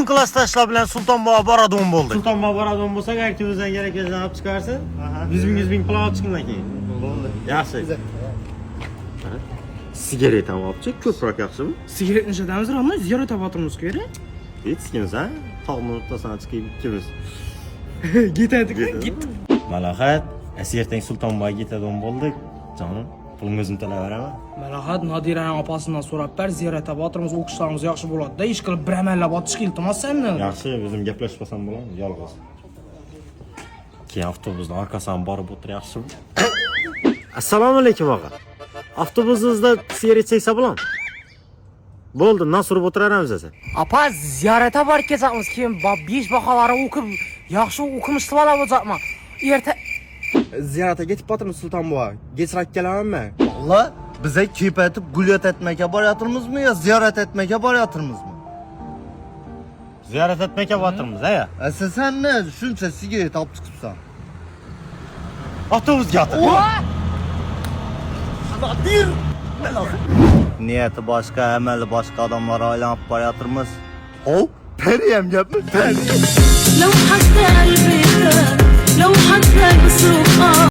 bütün klassdaşlar bilen Sultanboğa baradığım bo'ldik. Sultanboğa baradığım bo'lsak, aktivizden gerekirse olib chiqarsin. 100 ming pul olib chiqqandan keyin. Bo'ldi. Yaxshi. Sigaretani olib chiq, ko'proq yaxshimi? Sigaret nechadamiz ravno ziyorat topatimiz kerak. Yetishkimiz ha? Tog'ni o'rtasidan chiqib ikkimiz. Ketadi-ku, git. Malahat, ertaga Sultanboğaga ketadigan bo'ldik. Jonim, pulimni o'zim to'lab beraman. Malahat Nodiraning opasidan so'rab ber, ziyorat topatimiz o'qishlarimiz yaxshi bo'ladi-da, ish qilib bir amallab otishga iltimos sendan. Yaxshi, o'zim gaplashmasam bo'ladi, yolg'iz. Keyin avtobusning orqasidan borib o'tir, yaxshimi? Assalomu alaykum og'a. Avtobusimizda sigaret cheksa bo'ladimi? Bo'ldi, non surib o'tiramiz esa. Apa ziyorata borib ketamiz, keyin 5 baholari o'qib, yaxshi o'qim ishlab olacaqman. Erta Ziyoratga ketib qotirmiz Sultonboğa. Kechroq kelamanmi? Valla bize kepetip guliyat etmeye borayatırmızmı ya ziyaret etmeye borayatırmızmı? Ziyorat etmekka boramiz, ya. Sen ne? Shuncha sigaret olib chiqibsan. Avtobusga o'tir. Niyeti başka, emeli başka adamlara aylanıp borayatırmız. Hop, periyem yapma, peri. لو حتى قلبي لو حتى بسوق